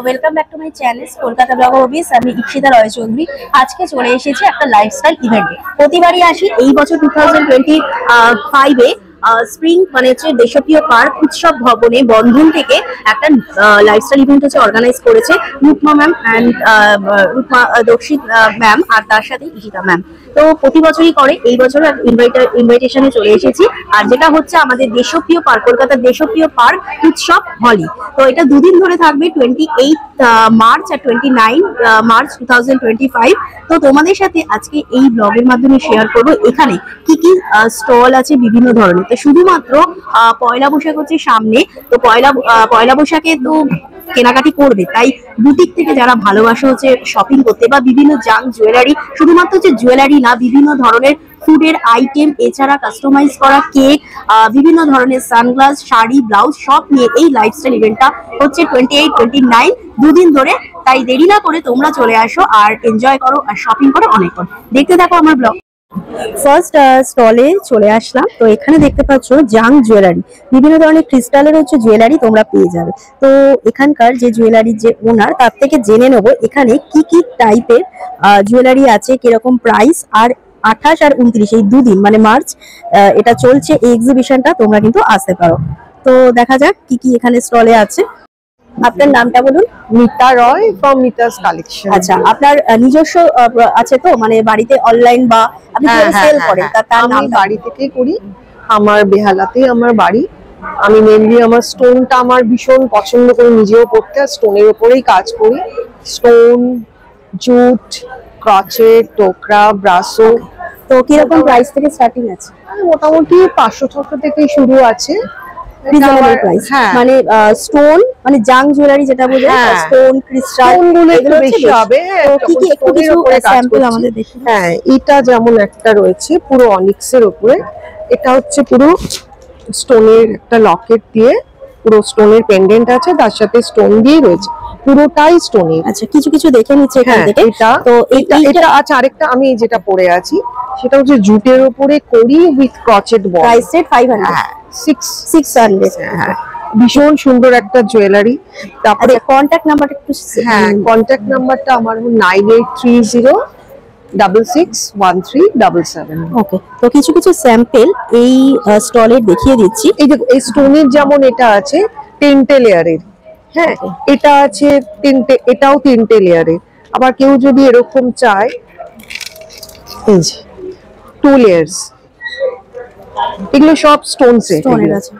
Welcome back to my channel Kolkata blog office. আমি ইকশিতা রয় চৌধুরী। আজকে চলে এসেছি একটা লাইফস্টাইল ইভেন্টে। প্রতিবারই আসি, এই বছর 2025-এ স্প্রিং মানে হচ্ছে দেশপ্রিয় পার্ক উৎসব ভবনে বন্ধন থেকে একটা লাইফস্টাইল ইভেন্ট হচ্ছে অর্গানাইজ করেছে Rupama ma'am and Rupama দক্ষিত ma'am আর তার সাথে ইশিতা ম্যাম। তো প্রতি বছরই করে, এই বছর ইনভাইটেশনে চলে এসেছি। আর যেটা হচ্ছে আমাদের দেশপ্রিয় পার্ক, কলকাতার দেশপ্রিয় পার্ক উৎসব হলি। তো এটা দুদিন ধরে থাকবে, 28 মার্চ আর 29 মার্চ 2025। তো তোমাদের সাথে আজকে এই ব্লগের মাধ্যমে শেয়ার করবো এখানে কি কি স্টল আছে বিভিন্ন ধরনের। তো শুধুমাত্র পয়লা বৈশাখ হচ্ছে সামনে, তো পয়লা বৈশাখে তো কেনাকাটি করবে, তাই বুটিক থেকে যারা ভালোবাসে হচ্ছে শপিং করতে বা বিভিন্ন জাঙ্ক জুয়েলারি, শুধুমাত্র হচ্ছে জুয়েলারি না, বিভিন্ন ধরনের ফুডের আইটেম, এছাড়া কাস্টমাইজ করা কেক, বিভিন্ন ধরনের সানগ্লাস, শাড়ি, ব্লাউজ সব নিয়ে এই লাইফস্টাইল ইভেন্টটা হচ্ছে 28, 29 দুদিন ধরে। তাই দেরি না করে তোমরা চলে আসো আর এনজয় করো আর শপিং করো অনেকক্ষণ। দেখতে থাকো আমার ব্লগ। ফার্স্ট স্টলে চলে আসলাম। তো এখানে দেখতে পাচ্ছ জাং জুয়েলারি, বিভিন্ন ধরনের ক্রিস্টালের হচ্ছে জুয়েলারি তোমরা পেয়ে যাবে। তো এখানকার যে জুয়েলারির যে ওনার, তার থেকে জেনে নেবো এখানে কি কি টাইপের জুয়েলারি আছে, কিরকম প্রাইস। আর 28 আর 29 এই দুদিন মানে মার্চ এটা চলছে এই এক্সিবিশনটা, তোমরা কিন্তু আসতে পারো। তো দেখা যাক কি কি এখানে স্টলে আছে। আপনার নামটা বলুন। মিতা রয় ফ্রম মিতাস কালেকশন। আচ্ছা, আপনার নিজস্ব আছে তো, মানে বাড়িতে অনলাইন বা আপনি সেল করেন? তার নাম বাড়ি থেকেই করি, আমার বেহালাতেই আমার বাড়ি। আমি মেনলি আমার স্টোনটা আমার ভীষণ পছন্দ করি নিজেও পড়তে, আর স্টোনের উপরেই কাজ করি। স্টোন, জুট, ক্রচেট, টোকরা, ব্রাসো। তো কিরকম প্রাইস থেকে স্টার্টিং আছে? মোটামুটি 500-600 থেকে শুরু আছে। রিজনেবল প্রাইস, মানে স্টোন মানে জাং জুয়েলারি যেটা বোঝায়, স্টোন ক্রিস্টাল গুলো একটু বেশি হবে। তো কি কি একটু কিছু স্যাম্পল আমাদের দেখি। হ্যাঁ, এটা যেমন একটা রয়েছে পুরো অনিক্সের উপরে, এটা হচ্ছে পুরো স্টোনের একটা লকেট দিয়ে পুরো স্টোনের পেন্ডেন্ট আছে, তার সাথে স্টোন দিয়ে রয়েছে, পুরোটাই স্টোনের। আচ্ছা, কিছু কিছু দেখে নিচ্ছে এখান থেকে। তো এটা আচ্ছা, আরেকটা আমি যেটা পরে আছি সেটা হচ্ছে জুটের উপরে করি with crochet ball. Price rate 500, 600। হ্যাঁ, ভীষণ সুন্দর একটা জুয়েলারি। তারপরে কন্টাক্ট নাম্বারটা একটু। হ্যাঁ, কন্টাক্ট নাম্বারটা আমার 9830661377। ওকে, তো কিছু কিছু স্যাম্পল এই স্টলে দেখিয়ে দিচ্ছি। এই দেখো, এই স্টোনের যেমন এটা আছে 3টে লেয়ারের, হ্যাঁ এটা আছে 3টে, এটাও 3টে লেয়ারের। আবার কেউ যদি এরকম চায়, এই যে 2 লেয়ার্স, এগুলো সব স্টোন সেট আছে।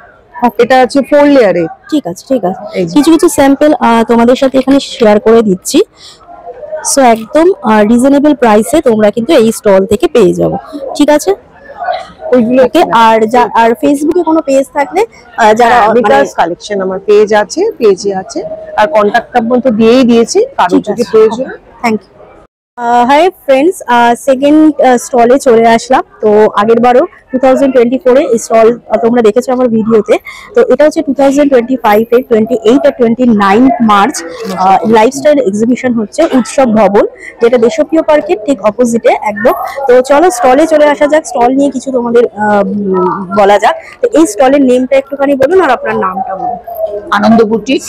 এটা আছে 4 লেয়ারে। ঠিক আছে, ঠিক আছে। কিছু কিছু স্যাম্পল তোমাদের সাথে এখানে শেয়ার করে দিচ্ছি। সো একদম রিজনেবল প্রাইসে তোমরা কিন্তু এই স্টল থেকে পেয়ে যাবে, ঠিক আছে? ওইগুলোকে আর ফেসবুকে কোনো পেজ থাকলে যারা মিতাস কালেকশন আমার পেজ আছে, পেজে আছে, আর কন্টাক্ট নাম্বার তো দিয়েই দিয়েছি, কারো যদি প্রয়োজন। Thank you. Hi friends, second স্টলে চলে আসলাম। তো আগের বারও 2024-এ এই স্টল তোমরা দেখেছো আমার ভিডিওতে। তো এটা হচ্ছে 2025-এর 28 আর 29 মার্চ লাইফস্টাইল এক্সিবিশন হচ্ছে উৎসব ভবন, যেটা দেশপ্রিয় পার্কের ঠিক অপোজিটে একদম। তো চলো স্টলে চলে আসা যাক, স্টল নিয়ে কিছু তোমাদের বলা যাক। তো এই স্টলের নেমটা একটুখানি বলুন আর আপনার নামটা বলুন। আনন্দ বুটিক,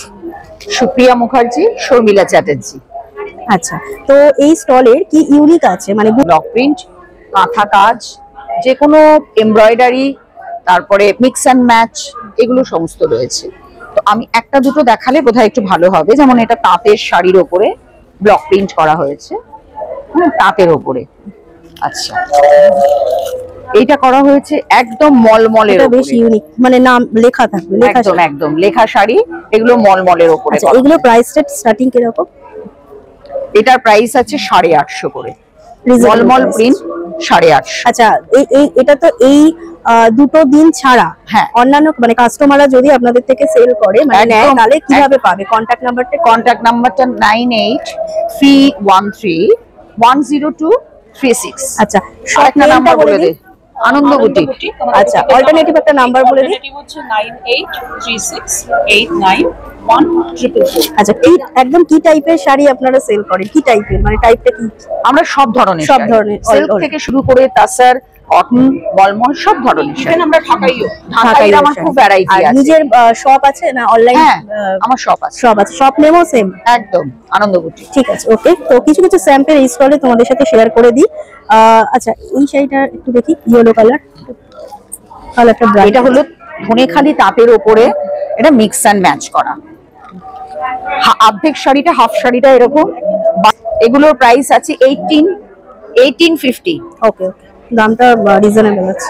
সুপ্রিয়া মুখার্জি, শর্মিলা চ্যাটার্জি। আচ্ছা, তো এই স্টলের কি ইউনিক আছে? মানে ব্লক প্রিন্ট, কাঁথা কাজ, যে কোনো এমব্রয়ডারি, তারপরে মিক্স অ্যান্ড ম্যাচ, এগুলো সমস্ত রয়েছে। তো আমি একটা দুটো দেখালে বোধহয় একটু ভালো হবে। যেমন এটা তাঁতের শাড়ির ওপরে ব্লক প্রিন্ট করা হয়েছে, তাঁতের ওপরে। আচ্ছা, এইটা করা হয়েছে একদম মলমলের উপরে, বেশ ইউনিক, মানে নাম লেখা থাকবে, একদম একদম লেখা শাড়ি, এগুলো মলমলের ওপরে। এগুলো প্রাইস রেট স্টার্টিং কিরকম? এটার প্রাইস আছে 850 করে, মলমল প্রিন্ট 850। আচ্ছা, এটা তো এই দুটো দিন ছাড়া অন্যান্য মানে কাস্টমাররা যদি আপনাদের থেকে সেল করে মানে নেয়, তাহলে কিভাবে পাবে? কন্টাক্ট নাম্বারটা 983413100236। আচ্ছা, একটা নাম্বার বলে দে, আনন্দ বুটিক। আচ্ছা, অল্টারনেটিভ একটা নাম্বার বলে দিন। অল্টারনেটিভ হচ্ছে 9836891144। আচ্ছা, এই একদম কি টাইপের শাড়ি আপনারা সেল করেন? কি টাইপের মানে টাইপটা কি? আমরা সব ধরনের সিল্ক থেকে শুরু করে তাসার, কটন, মলমল সব ধরনের শাড়ি। আমরা ঢাকাইও ঢাকাইয়ের আমার খুব ভ্যারাইটি আর আছে। নিজের শপ আছে না অনলাইন? হ্যাঁ, আমার শপ আছে। শপ আছে, শপ নেমও সেম? একদম আনন্দবতী। ঠিক আছে, ওকে। তো কিছু কিছু স্যাম্পল এই স্টলে তোমাদের সাথে শেয়ার করে দিই। আচ্ছা, এই শাড়িটা একটু দেখি, ইয়েলো কালারটা ব্রাইট। এটা হলো ধনেখালি তাঁতের ওপরে, এটা মিক্স অ্যান্ড ম্যাচ করা। অর্ধেক শাড়িটা, হাফ শাড়িটা এরকম। এগুলোর প্রাইস আছে 1850। ওকে ওকে, দামটা রিজনেবল আছে।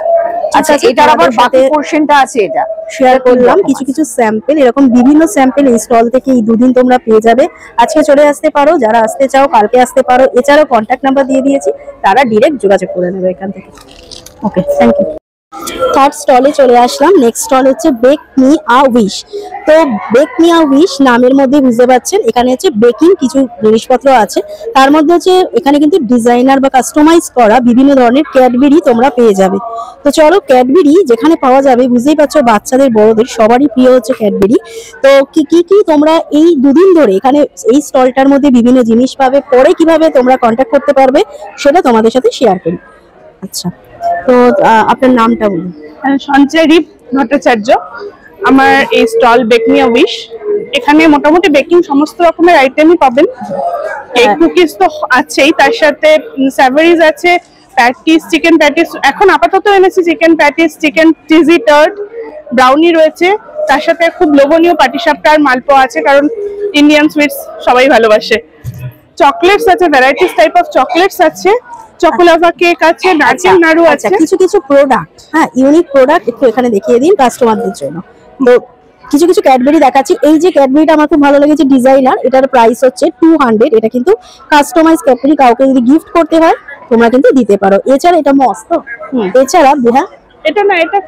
আচ্ছা, এটার আবার বাকি পোরশনটা আছে, এটা শেয়ার করলাম কিছু কিছু স্যাম্পল। এরকম বিভিন্ন স্যাম্পল এই স্টল থেকে এই দুদিন তোমরা পেয়ে যাবে। আজকে চলে আসতে পারো, যারা আসতে চাও কালকে আসতে পারো। এছাড়াও কন্ট্যাক্ট নাম্বার দিয়ে দিয়েছি, তারা ডিরেক্ট যোগাযোগ করে নেবে এখান থেকে। ওকে, থ্যাংক ইউ। থার্ড স্টলে চলে আসলাম। নেক্সট স্টল হচ্ছে বেক মি আ উইশ। তো বেক মি আ উইশ নামের মধ্যে বুঝতে পারছেন এখানে হচ্ছে বেকিং কিছু জিনিসপত্র আছে। তার মধ্যে হচ্ছে এখানে কিন্তু ডিজাইনার বা কাস্টমাইজ করা বিভিন্ন ধরনের ক্যাডবেরি তোমরা পেয়ে যাবে। তো চলো, ক্যাডবেরি যেখানে পাওয়া যাবে বুঝতেই পারছো, বাচ্চাদের বড়দের সবারই প্রিয় হচ্ছে ক্যাডবেরি। তো কি কি কি তোমরা এই দুদিন ধরে এখানে এই স্টলটার মধ্যে বিভিন্ন জিনিস পাবে, পরে কিভাবে তোমরা কন্ট্যাক্ট করতে পারবে সেটা তোমাদের সাথে শেয়ার করি। আচ্ছা, তো আপনার নামটা বলুন। সঞ্চয় দীপ ভট্টাচার্য। আমার এই stall bake me a wish. এখানে মোটামুটি বেকিং সমস্ত রকমের আইটেমই পাবেন। কেক কুকিজ তো আছেই, তার সাথে স্যাভারিজ আছে, প্যাটিস, চিকেন প্যাটিস। এখন আপাতত এনেছি chicken patties, chicken cheesy tart, brownie রয়েছে। তার সাথে খুব লোভনীয় পাটিসাপটা আর মালপোয়া আছে, কারণ ইন্ডিয়ান সুইটস সবাই ভালোবাসে। চকলেটস আছে, ভ্যারাইটিস টাইপ অফ চকলেটস আছে, চকোলাভা কেক আছে, নারকেল নাড়ু আছে। কিছু কিছু প্রোডাক্ট, হ্যাঁ, ইউনিক প্রোডাক্ট একটু এখানে দেখিয়ে দিন কাস্টমারদের জন্য। তো কিছু কিছু ক্যাডবেরি দেখাচ্ছি। এই যে ক্যাডবেরিটা আমার খুব ভালো লেগেছে, ডিজাইনার, এটার প্রাইস হচ্ছে 200। এটা কিন্তু কাস্টমাইজ ক্যাডবেরি, কাউকে যদি গিফট করতে হয় তোমরা কিন্তু দিতে পারো। এছাড়া এটা মস্ত, এছাড়া হ্যাঁ এটা না, এটা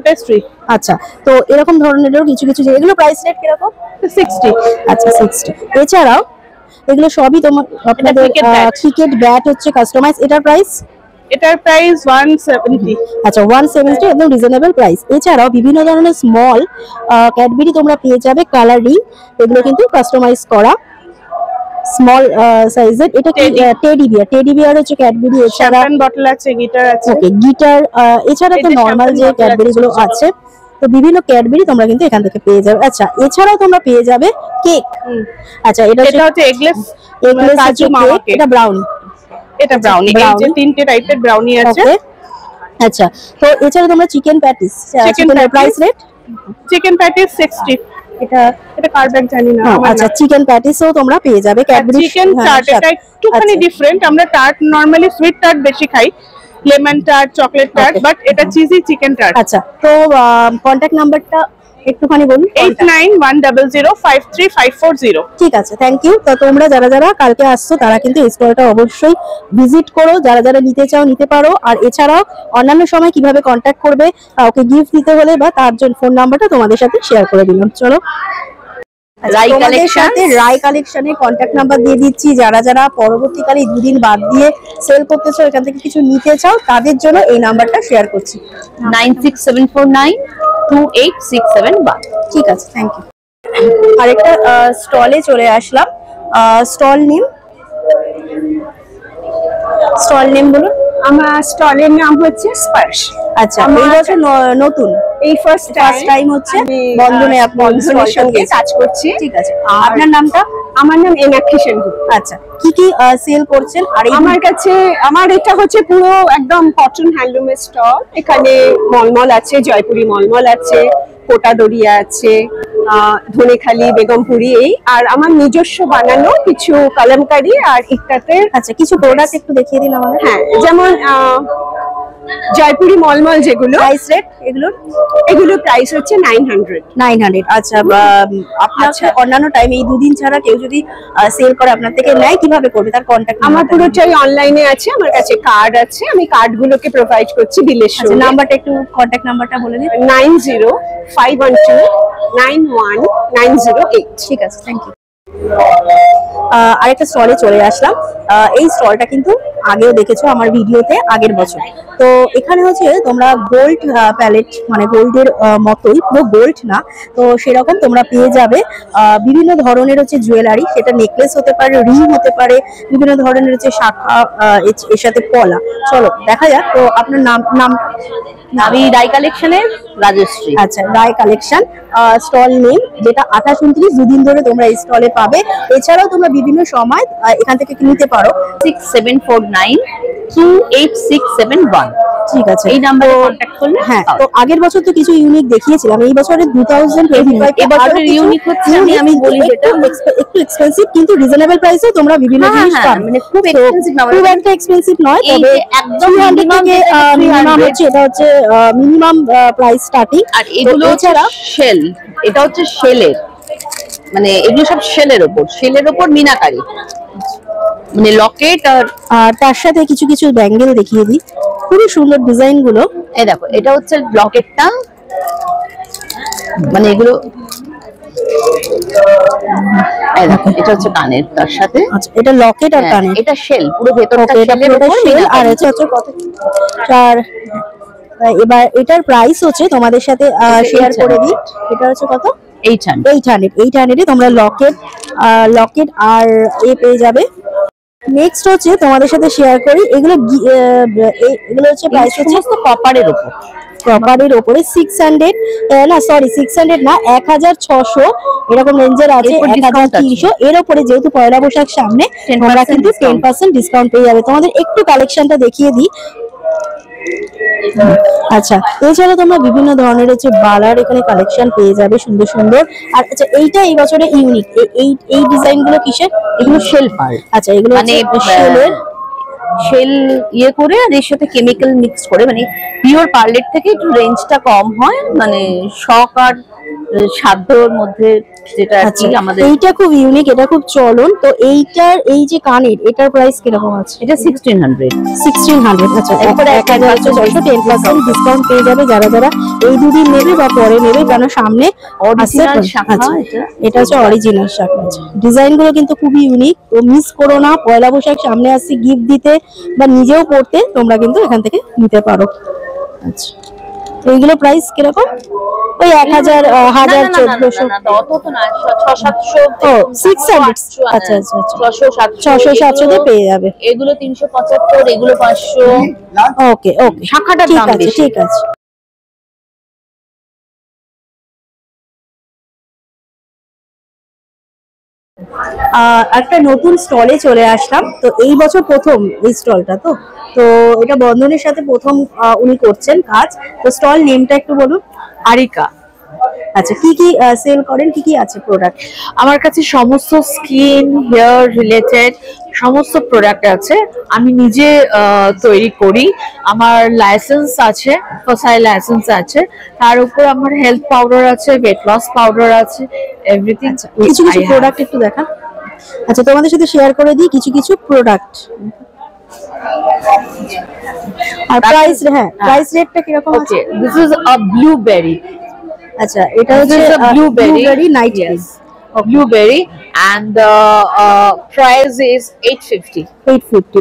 পেস্ট্রি। আচ্ছা, তো এরকম ধরনেরও কিছু কিছু, এগুলো প্রাইস রেট কিরকম? 60। আচ্ছা, 60। এছাড়াও এগুলো সবই তোমার আপনাদের ক্রিকেট ব্যাট হচ্ছে কাস্টমাইজ। এটার প্রাইস? এটার প্রাইস 170। আচ্ছা, 170, একদম রিজনেবল প্রাইস। এছাড়াও বিভিন্ন ধরনের স্মল ক্যাডবেরি তোমরা পেয়ে যাবে, কালারিং, এগুলো কিন্তু কাস্টমাইজ করা স্মল সাইজের। এটা কি টেডি বিয়ার হচ্ছে ক্যাডবেরি। এছাড়া শ্যাম্পেন বটল আছে, গিটার আছে। ওকে, গিটার। এছাড়া তো এই যে নরমাল যে champagne ক্যাডবেরি গুলো bottle আছে, তো বিভিন্ন ক্যাডবেরি তোমরা কিন্তু এখান থেকে পেয়ে যাবে। আচ্ছা, এছাড়াও তোমরা পেয়ে যাবে কেক। আচ্ছা, এটা হচ্ছে এগলেস কাজু কেক, এটা ব্রাউনি। এটা ব্রাউনি। এই যে তিনটে টাইপের ব্রাউনি আছে। ওকে, আচ্ছা। তো এছাড়া তোমরা চিকেন প্যাটিস, চিকেনের প্রাইস রেট? Chicken patties 60। এটা কারব্যাক জানি না। আচ্ছা, চিকেন প্যাটিসও তোমরা পেয়ে যাবে ক্যাডবেরি। চিকেন টার্ট এটা একটুখানি ডিফারেন্ট। আমরা টার্ট নরমালি সুইট টার্ট বেশি খাই, lemon tart, chocolate tart, but এটা চিজি চিকেন টার্ট। আচ্ছা, তো কন্টাক্ট নাম্বারটা একটুখানি বলুন। 8910053540। ঠিক আছে, থ্যাংক ইউ। তো তোমরা যারা যারা কালকে আসছো তারা কিন্তু এই স্টলটা অবশ্যই ভিজিট করো। যারা যারা নিতে চাও নিতে পারো। আর এছাড়াও অন্যান্য সময় কিভাবে কন্ট্যাক্ট করবে, ওকে গিফট দিতে হলে বা তার জন্য ফোন নাম্বারটা তোমাদের সাথে শেয়ার করে দিলাম। চলো, রাই তোমাদের কালেকশন, সাথে রাই কালেকশনের কন্ট্যাক্ট নাম্বার দিয়ে দিচ্ছি। যারা যারা পরবর্তীকালে দুদিন বাদ দিয়ে সেল করতে চাও, এখান থেকে কিছু নিতে চাও, তাদের জন্য এই নাম্বারটা শেয়ার করছি। 9674928671। ঠিক আছে, থ্যাংক ইউ। আরেকটা স্টলে চলে আসলাম। স্টল নেম বলুন। আমার স্টলের নাম হচ্ছে স্পর্শ। আচ্ছা, এই বছর নতুন, এই ফার্স্ট টাইম হচ্ছে বন্ধনে বন্ধনের সঙ্গে কাজ করছি। ঠিক আছে, আপনার নামটা? আমার নাম এনাক্ষী সেনগুপ্ত। আচ্ছা, কি কি সেল করছেন? আর আমার কাছে এটা হচ্ছে পুরো একদম কটন হ্যান্ডলুমের স্টল। এখানে মলমল আছে, জয়পুরি মলমল আছে, কোটা দরিয়া আছে, ধনেখালি, বেগমপুরি, এই আর আমার নিজস্ব বানানো কিছু কলমকারি আর ইত্যাদি। আচ্ছা, কিছু প্রোডাক্ট একটু দেখিয়ে দিন আমাদের। হ্যাঁ, যেমন জয়পুরি মলমল, যেগুলো প্রাইস রেট এগুলো প্রাইস হচ্ছে 900। আচ্ছা, আপনার অন্যান্য টাইম এই দুদিন ছাড়া কেউ যদি সেল করে আপনার থেকে নেয়, কিভাবে করবে? তার কন্ট্যাক্ট আমার পুরোটাই অনলাইনে আছে। আমার কাছে কার্ড আছে, আমি কার্ডগুলোকে প্রোভাইড করছি বিলের সঙ্গে। নাম্বারটা একটু, কন্ট্যাক্ট নাম্বারটা বলে দিন। 9051291908। ঠিক আছে, থ্যাংক ইউ। আরেকটা স্টলে চলে আসলাম। এই স্টলটা কিন্তু আগেও দেখেছো আমার ভিডিওতে আগের বছর। তো এখানে হচ্ছে তোমরা গোল্ড প্যালেট মানে গোল্ডের মতোই, পুরো গোল্ড না তো সেরকম তোমরা পেয়ে যাবে বিভিন্ন ধরনের হচ্ছে জুয়েলারি, সেটা নেকলেস হতে পারে, রিং হতে পারে, বিভিন্ন ধরনের হচ্ছে শাখা, এর সাথে পলা। চলো দেখা যাক। তো আপনার নাম? আমি রাই কালেকশনের রাজশ্রী। আচ্ছা, রায় কালেকশন স্টল নেম, যেটা 28-29 দুদিন ধরে তোমরা এই স্টলে পাবে। এছাড়াও তোমরা বিভিন্ন সময় এখান থেকে নিতে পারো। 67492867 ঠিক আছে, এই নাম্বারে কন্ট্যাক্ট করলে। হ্যাঁ, তো আগের বছর তো কিছু ইউনিক দেখিয়েছিলাম, এই বছরে 2025 এবছরের ইউনিক হচ্ছে আমি বলি যেটা একটু এক্সপেন্সিভ কিন্তু রিজনেবল প্রাইসে তোমরা বিভিন্ন জিনিস পাবে। মানে খুব এক্সপেন্সিভ না, খুব একটা এক্সপেন্সিভ নয়, তবে একদম 300 থেকে মিনিমাম হচ্ছে, এটা হচ্ছে মিনিমাম প্রাইস স্টার্টিং। আর এগুলো এছাড়া শেল, এটা হচ্ছে শেলের, মানে এগুলো সব শেলের ওপর মিনাকারি, মানে লকেট। আর তার সাথে কিছু কিছু ব্যাঙ্গেল দেখিয়ে দিই, খুবই সুন্দর ডিজাইন গুলো। এই দেখো, এটা হচ্ছে লকেটটা, মানে এগুলো এই দেখো, এটা হচ্ছে কানের তার সাথে। আচ্ছা, এটা লকেট আর কানের, এটা শেল, পুরো ভেতরটা এটা শেলের পুরোটা উপর shell। আর মিনাকারি। হচ্ছে কত আর এবার এটার প্রাইস হচ্ছে তোমাদের সাথে শেয়ার করে দিই। এটা হচ্ছে কত? 800 এ তোমরা লকেট আর পেয়ে যাবে। নেক্সট হচ্ছে তোমাদের সাথে শেয়ার করি, এগুলো হচ্ছে প্রাইস হচ্ছে কপারের উপর, কপারের উপরে 600 না, সরি 600 না, 1600 এরকম রেঞ্জের আছে, এরপর discount 1300 এর উপরে। যেহেতু পয়লা বৈশাখ সামনে, তোমরা কিন্তু 10% ডিসকাউন্ট পেয়ে যাবে। তোমাদের একটু কালেকশনটা দেখিয়ে দিই। আচ্ছা, এছাড়া তোমরা বিভিন্ন ধরনের হচ্ছে বালার এখানে কালেকশন পেয়ে যাবে, সুন্দর সুন্দর। আর আচ্ছা, এইটা এই বছরে ইউনিক, এই ডিজাইন গুলো কিসের? এগুলো শেল পার। আচ্ছা, এগুলো মানে শেলের, শেল ইয়ে করে আর এর সাথে কেমিক্যাল মিক্স করে, মানে পিওর পার্লেট থেকে একটু রেঞ্জটা কম হয়, মানে শখ আর সাধ্যর মধ্যে যেটা আর কি আমাদের। এইটা খুব ইউনিক, এটা খুব চলন। তো এইটার এই যে কানের, এটার প্রাইস কিরকম আছে? এটা 1600। আচ্ছা, এরপরে 10% ডিসকাউন্ট পেয়ে যাবে যারা যারা এই দুদিন নেবে বা পরে নেবে, কারণ সামনে অরিজিনাল শাখা আচ্ছা, এটা। এটা হচ্ছে অরিজিনাল শাখা। ডিজাইন গুলো কিন্তু খুবই ইউনিক, তো মিস করো না। পয়লা বৈশাখ সামনে আসছে, গিফট দিতে বা নিজেও পড়তে তোমরা কিন্তু এখান থেকে নিতে পারো। আচ্ছা, এইগুলো প্রাইস কিরকম? ওই 1000 1400 অত তো না, 600-700। ও 600। আচ্ছা আচ্ছা আচ্ছা, 600-700 তে পেয়ে যাবে। এগুলো 375, এগুলো 500। ওকে ওকে, শাখাটার ঠিক দাম আছে বেশি। ঠিক আছে। একটা নতুন স্টলে চলে আসলাম। তো এই বছর প্রথম এই স্টলটা, তো এটা বন্ধনের সাথে প্রথম উনি করছেন কাজ। তো স্টল নেমটা একটু বলুন। আরিকা। আচ্ছা, কি কি সেল করেন, কি কি আছে প্রোডাক্ট? আমার কাছে সমস্ত স্কিন হেয়ার রিলেটেড সমস্ত প্রোডাক্ট আছে, আমি নিজে তৈরি করি। আমার লাইসেন্স আছে, ফসাই লাইসেন্স আছে, তার উপর আমার হেলথ পাউডার আছে, ওয়েট লস পাউডার আছে, এভরিথিং। কিছু কিছু প্রোডাক্ট একটু দেখান। আচ্ছা, তোমাদের সাথে শেয়ার করে দিই কিছু কিছু প্রোডাক্ট। আর প্রাইস, হ্যাঁ প্রাইস রেটটা কিরকম আছে? This is a blueberry. আচ্ছা, এটা হচ্ছে blueberry night yes, blueberry, and the price is 850. 850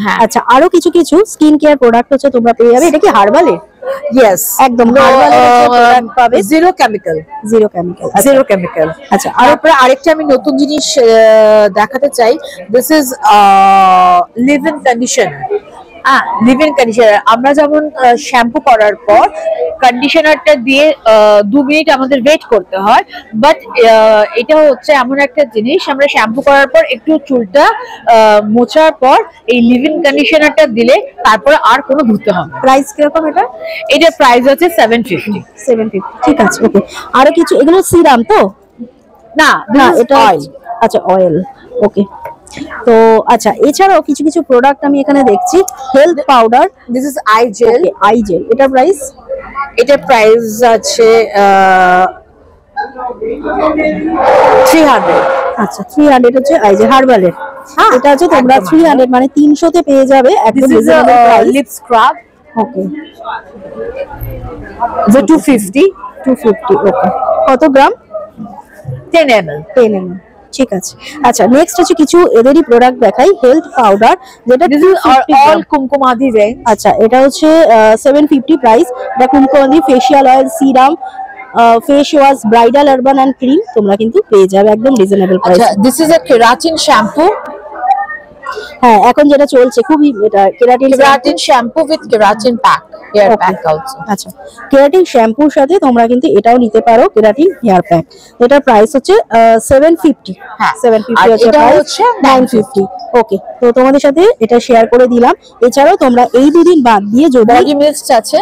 হ্যাঁ। আচ্ছা, আরো কিছু কিছু স্কিন কেয়ার প্রোডাক্ট হচ্ছে তোমরা পেয়ে যাবে। এটা কি হার্বালের? Yes, একদম হার্বালের প্রোডাক্ট পাবে, zero chemical. Zero chemical. Zero chemical. আচ্ছা, আর আর উপরে আরেকটা আমি নতুন জিনিস দেখাতে চাই। This is live in conditioner. Live in conditioner, আমরা যেমন শ্যাম্পু করার পর কন্ডিশনারটা দিয়ে 2 মিনিট আমাদের ওয়েট করতে হয়, বাট এটা হচ্ছে এমন একটা জিনিস, আমরা শ্যাম্পু করার পর একটু চুলটা মোছার পর এই লিভ ইন কন্ডিশনারটা দিলে তারপরে আর কোনো ধুতে হবে না। প্রাইস কিরকম এটা? এটার প্রাইস আছে 750। 750, ঠিক আছে ওকে। আরো কিছু, এগুলো সিরাম তো না, না, this is এটা oil. আচ্ছা, অয়েল, ওকে। তো আচ্ছা, এছাড়াও কিছু কিছু প্রোডাক্ট আমি এখানে দেখছি। Health powder, This is eye gel. I jail, এটার প্রাইস? এটার প্রাইস আছে 300। আচ্ছা, 300 হচ্ছে আই জেল হার্বালের। এটা হচ্ছে তোমরা একদম 300 মানে 300 তে পেয়ে যাবে, একদম This is a reasonable price. lip scrub. Okay, The 250. 250, ওকে। কত গ্রাম? 10 ml. 10 ml, ঠিক আছে। আচ্ছা নেক্সট হচ্ছে কিছু এদেরই প্রোডাক্ট দেখাই, হেলথ পাউডার, যেটা অল কুমকুমাদি রেঞ্জ। আচ্ছা এটা হচ্ছে 750 প্রাইস। এটা Kumkumadi facial oil, serum, face wash, bridal, urban and cream তোমরা কিন্তু পেয়ে যাবে একদম রিজনেবল প্রাইস। আচ্ছা this is a keratin shampoo. হ্যাঁ এখন যেটা চলছে খুবই এটা keratin shampoo with keratin pack, hair pack also. আচ্ছা কেরাটিন শ্যাম্পুর সাথে তোমরা কিন্তু এটাও নিতে পারো, কেরাটিন হেয়ার প্যাক। এটার প্রাইস হচ্ছে 750। হ্যাঁ, 750 আর হচ্ছে এটা প্রাইস, হচ্ছে 950। ওকে, তো তোমাদের সাথে এটা শেয়ার করে দিলাম। এছাড়াও তোমরা এই দুদিন বাদ দিয়ে যদি বডি মিস্ট আছে,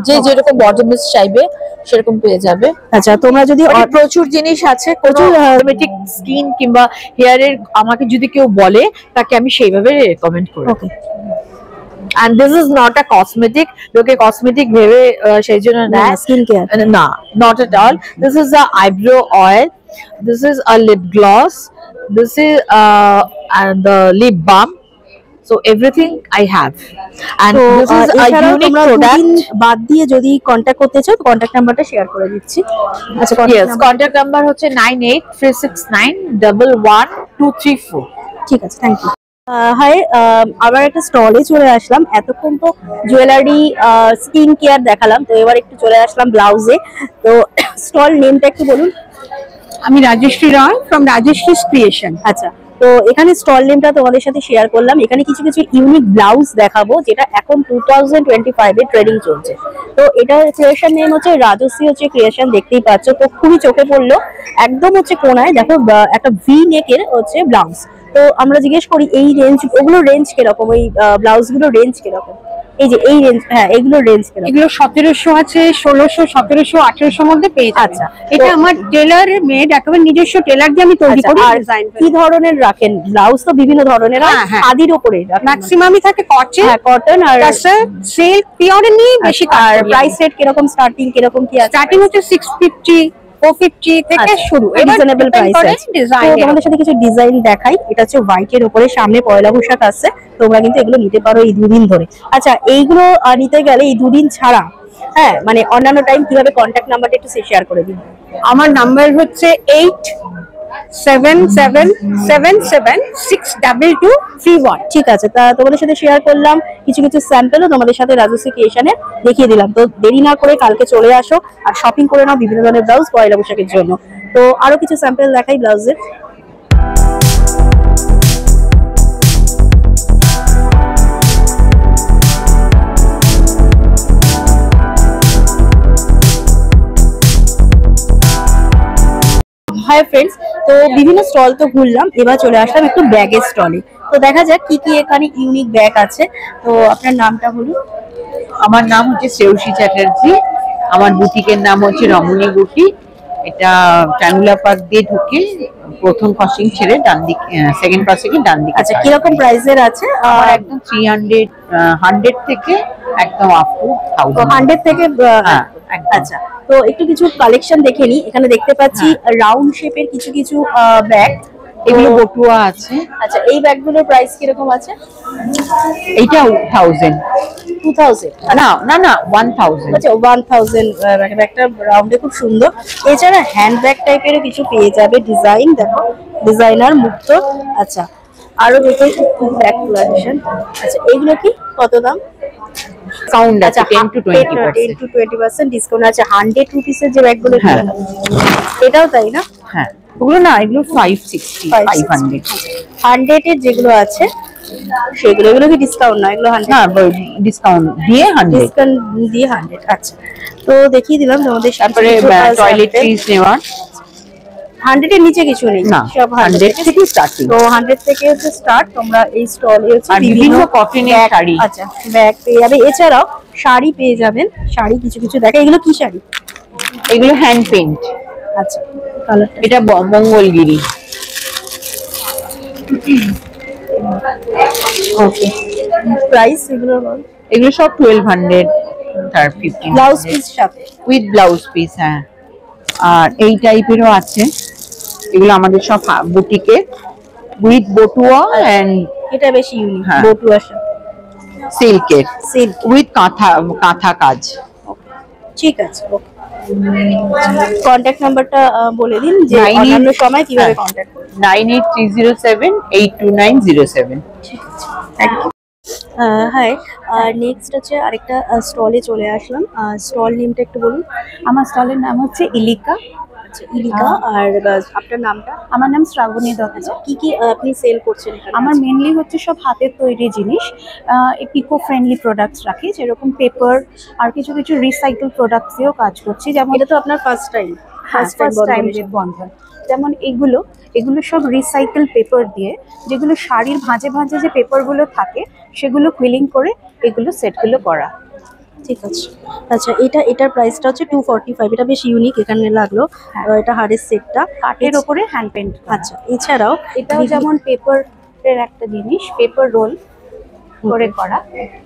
যে যেরকম বডি মিস্ট চাইবে সেরকম পেয়ে যাবে। আচ্ছা তোমরা যদি প্রচুর জিনিস আছে, প্রচুর কসমেটিক স্কিন কিংবা হেয়ারের আমাকে যদি কেউ বলে তাকে আমি সেইভাবে রেকমেন্ড করি। ওকে And this is not a cosmetic. লোকে cosmetic ভেবে সেই জন্য নেয়। Skin care. না, not at all. This is a eyebrow oil. This is a lip gloss. This is and the lip balm. So everything I have. And this is a unique product. বাদ দিয়ে যদি contact করতে চাও contact নাম্বারটা share করে দিচ্ছি। আচ্ছা Yes, contact number হচ্ছে 9836911234. ঠিক আছে, থ্যাংক ইউ। হাই, আবার একটা স্টলে চলে আসলাম। এতক্ষণ তো জুয়েলারি, স্কিন কেয়ার দেখালাম, তো এবার একটু চলে আসলাম ব্লাউজে। তো স্টল নেমটা একটু বলুন। আমি রাজশ্রী রয় ফ্রম রাজশ্রী ক্রিয়েশন। আচ্ছা, তো এখানে স্টল নেমটা তোমাদের সাথে শেয়ার করলাম। এখানে কিছু কিছু ইউনিক ব্লাউজ দেখাবো যেটা এখন 2025 এ ট্রেডিং চলছে। তো এটা ক্রিয়েশন নেম হচ্ছে রাজশ্রী হচ্ছে ক্রিয়েশন, দেখতেই পাচ্ছ। তো খুবই চোখে পড়লো, একদম হচ্ছে কোনায় দেখো একটা ভি নেকের হচ্ছে ব্লাউজ। তো আমরা জিজ্ঞেস করি এই রেঞ্জ, ওগুলো রেঞ্জ কিরকম, ওই ব্লাউজ গুলো রেঞ্জ কিরকম? এই যে এই রেঞ্জ, হ্যাঁ এগুলো রেঞ্জ কিরকম? এগুলো 1700 আছে, 1600, 1700, 1800 মধ্যে পেয়ে যাবেন। আচ্ছা, এটা আমার টেলার মেড, একেবারে নিজস্ব টেলার দিয়ে আমি তৈরি করি, আর ডিজাইন কি ধরনের রাখেন ব্লাউজ? তো বিভিন্ন ধরনের হয়, হ্যাঁ, হ্যাঁ। আদির উপরে ম্যাক্সিমামই থাকে কটন। হ্যাঁ কটন আর সিল্ক পিওরে নিয়ে বেশি কাজ আর করি। প্রাইস রেট কিরকম, স্টার্টিং কিরকম কি আছে? স্টার্টিং হচ্ছে 650, 450 থেকে শুরু, রিজনেবল প্রাইস আছে। তো তোমাদের সাথে কিছু ডিজাইন দেখাই। এটা হচ্ছে হোয়াইট এর উপরে, সামনে পয়লা বৈশাখ আসছে, তোমরা কিন্তু এগুলো নিতে পারো এই দুদিন ধরে। আচ্ছা এইগুলো নিতে গেলে এই দুদিন ছাড়া, হ্যাঁ মানে অন্যান্য টাইম কিভাবে কন্ট্যাক্ট নাম্বারটা একটু শেয়ার করে দিন। আমার নাম্বার হচ্ছে 8777762231। ঠিক আছে, তা তোমাদের সাথে শেয়ার করলাম কিছু কিছু স্যাম্পেলও তোমাদের সাথে রাজশ্রী ক্রিয়েশনে দেখিয়ে দিলাম। তো দেরি না করে কালকে চলে আসো আর শপিং করে নাও বিভিন্ন ধরনের ব্লাউজ পয়লা বৈশাখের জন্য। তো আরো কিছু স্যাম্পেল দেখাই ব্লাউজের। হাই ফ্রেন্ডস, তো বিভিন্ন স্টল তো ঘুরলাম, এবার চলে আসলাম একটু ব্যাগের স্টলে। তো দেখা যাক কি কি এখানে ইউনিক ব্যাগ আছে। তো আপনার নামটা বলুন। আমার নাম হচ্ছে শ্রেয়সী চ্যাটার্জি, আমার বুটিকের নাম হচ্ছে রমণী বুটি। এটা ট্যানুলা পার্ক দিয়ে ঢুকে প্রথম ক্রসিং ছেড়ে ডান দিকে, সেকেন্ড ক্রসিং এর ডান দিকে। আচ্ছা কিরকম প্রাইসের আছে? আমার একদম 100 থেকে একদম আপ টু 1000। 100 থেকে হ্যাঁ, একদম। আচ্ছা, তো একটু কিছু কালেকশন দেখে নি। এখানে দেখতে পাচ্ছি রাউন্ড শেপের কিছু কিছু ব্যাগ, এগুলো বটুয়া আছে। আচ্ছা এই ব্যাগগুলোর প্রাইস কিরকম আছে? এইটা 1000। 2000? না না না 1000। আচ্ছা 1000 ব্যাগটা রাউন্ডে খুব সুন্দর। এছাড়া হ্যান্ড ব্যাগ টাইপেরও কিছু পেয়ে যাবে, ডিজাইন দেখো, ডিজাইনার মুক্ত। আচ্ছা আরো দেখো ব্যাগ কালেকশন। আচ্ছা এগুলো কি কত দাম? সাউন্ড আছে আচ্ছা 10 to 20%। 10 to 20% ডিসকাউন্ট আছে। 100 রুপিসের যে ব্যাগগুলো, হ্যাঁ। এটাও তাই না? হ্যাঁ, ওগুলো না, এগুলো 560, 500। 100 এর যেগুলো আছে সেগুলো, এগুলো কি ডিসকাউন্ট না? এগুলো 100? না, ডিসকাউন্ট দিয়ে 100। ডিসকাউন্ট দিয়ে 100। আচ্ছা তো দেখিয়ে দিলাম তোমাদের। তারপরে টয়লেট্রিজ নেওয়ার 100 এর নিচে কিছু নেই, না, সব 100 থেকে স্টার্টিং। তো 100 থেকে হচ্ছে স্টার্ট। তোমরা এই স্টলে হচ্ছে আর বিভিন্ন কটনের শাড়ি, আচ্ছা ব্যাগ পেয়ে যাবে। এছাড়াও শাড়ি পেয়ে যাবেন, শাড়ি কিছু কিছু দেখা। এগুলো কি শাড়ি? এগুলো হ্যান্ড পেইন্ট। আচ্ছা কালারটা এটা মঙ্গলগিরি। ওকে, প্রাইস এগুলো এগুলো সব 1200 আর 1500। ব্লাউজ পিস সাথে উইথ ব্লাউজ পিস। হ্যাঁ, আর এই টাইপেরও আছে। এগুলো আমাদের সব বুটিকে উইথ বটুয়া এন্ড এটা বেশি ইউনিক, হ্যাঁ। বটুয়ার সাথে সিল্কের সিল্ক। উইথ কাঁথা কাজ। ঠিক আছে, ওকে। কন্ট্যাক্ট নাম্বারটা বলে দিন যে 98 অন্যান্য সময় কিভাবে কন্ট্যাক্ট করবে। 9830782907। হাই, নেক্সট হচ্ছে আরেকটা স্টলে চলে আসলাম। স্টল নেমটা একটু বলুন। আমার স্টলের নাম হচ্ছে ইলিকা। আচ্ছা, ইলিকা। আর আপনার নামটা? আমার নাম শ্রাবণী দত্ত। কি কি আপনি সেল করছেন এখানে? আমার মেনলি হচ্ছে সব হাতের তৈরি জিনিস, ইকো ফ্রেন্ডলি প্রোডাক্টস রাখি, যেরকম পেপার আর কিছু কিছু রিসাইকেল প্রোডাক্টস দিয়েও কাজ করছি। যেমন এটা তো আপনার ফার্স্ট টাইম। ফার্স্ট টাইম বন্ধন। যেমন এগুলো সব রিসাইকেল পেপার দিয়ে, যেগুলো শাড়ির ভাঁজে ভাঁজে যে পেপারগুলো থাকে সেগুলো কুইলিং করে এগুলো সেটগুলো করা। ঠিক আছে। আচ্ছা, এটার প্রাইসটা হচ্ছে 245। এটা বেশ ইউনিক এখানে লাগলো। এটা হাড়ের সেটটা কাঠের ওপরে হ্যান্ড পেন্ট। আচ্ছা, এছাড়াও এটাও যেমন পেপারের একটা জিনিস, পেপার রোল করে করা,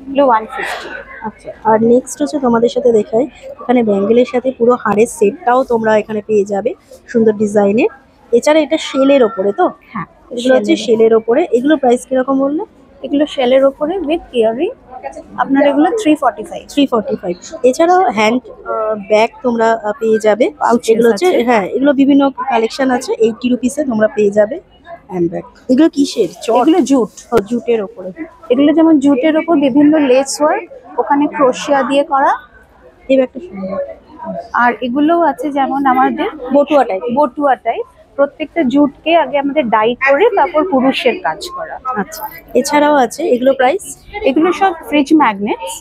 এগুলো 150। আচ্ছা, আর নেক্সট হচ্ছে তোমাদের সাথে দেখাই, এখানে ব্যাঙ্গেলের সাথে পুরো হাড়ের সেটটাও তোমরা এখানে পেয়ে যাবে সুন্দর ডিজাইনের। এছাড়া এটা শেলের ওপরে তো? হ্যাঁ, এগুলো হচ্ছে শেলের ওপরে। এগুলো প্রাইস কিরকম বললে? এগুলো শেলের ওপরে উইথ ইয়ারিং, আপনার এগুলো 345। 345। এছাড়াও হ্যান্ড ব্যাগ তোমরা পেয়ে যাবে। Pouches এগুলো হচ্ছে আছে। হ্যাঁ, এগুলো বিভিন্ন কালেকশন আছে। 80 রুপিসে তোমরা পেয়ে যাবে হ্যান্ড ব্যাগ। এগুলো কিসের? এগুলো জুট। জুটের ওপরে। এগুলো যেমন জুটের ওপর বিভিন্ন লেস ওয়ার্ক, ওখানে ক্রোশিয়া দিয়ে করা। এই ব্যাগটা সুন্দর। আর এগুলোও আছে যেমন আমাদের বটুয়া টাইপ। বটুয়া টাইপ, প্রত্যেকটা জুটকে আগে আমাদের ডাই করে তারপর পুরুষের কাজ করা। আচ্ছা, এছাড়াও আছে এগুলো প্রাইস? এগুলো সব ফ্রিজ ম্যাগনেটস।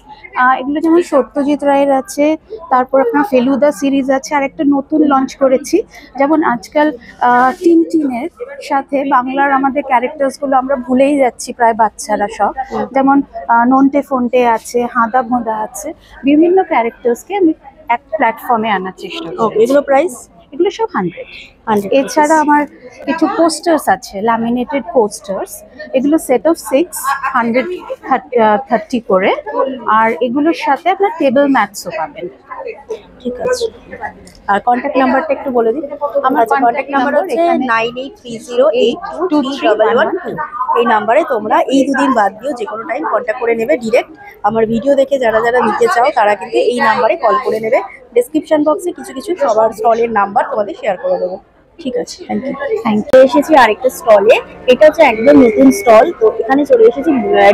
এগুলো যেমন সত্যজিৎ রায়ের আছে, তারপর আপনার ফেলুদা সিরিজ আছে, আর একটা নতুন লঞ্চ করেছি। যেমন আজকাল টিনটিনের সাথে বাংলার আমাদের ক্যারেক্টার্সগুলো আমরা ভুলেই যাচ্ছি প্রায় বাচ্চারা সব। যেমন নন্টে ফন্টে আছে, হাঁদা ভোঁদা আছে, বিভিন্ন ক্যারেক্টার্সকে আমি এক প্ল্যাটফর্মে আনার চেষ্টা করি। এগুলো প্রাইস? এগুলো সব 100। 100। এছাড়া আমার কিছু পোস্টার্স আছে, ল্যামিনেটেড পোস্টার্স। এগুলো সেট অফ 6, 130 করে। আর এগুলোর সাথে আপনার টেবিল ম্যাটসও পাবেন। ঠিক আছে। আর কন্ট্যাক্ট নাম্বারটা একটু বলে দিন। আমার কন্ট্যাক্ট নাম্বার হচ্ছে 9830823112। এই নাম্বারে তোমরা এই দুদিন বাদ দিয়েও যে কোনো টাইম কন্ট্যাক্ট করে নেবে ডিরেক্ট। আমার ভিডিও দেখে যারা যারা নিতে চাও তারা কিন্তু এই নাম্বারে কল করে নেবে। ডেসক্রিপশন বক্সে কিছু কিছু সবার স্টলের নাম্বার তোমাদের শেয়ার করে দেবো। ঠিক আছে, থ্যাংক ইউ। এসেছি আরেকটা স্টলে। এটা হচ্ছে একদম নতুন স্টল। তো এখানে চলে এসেছি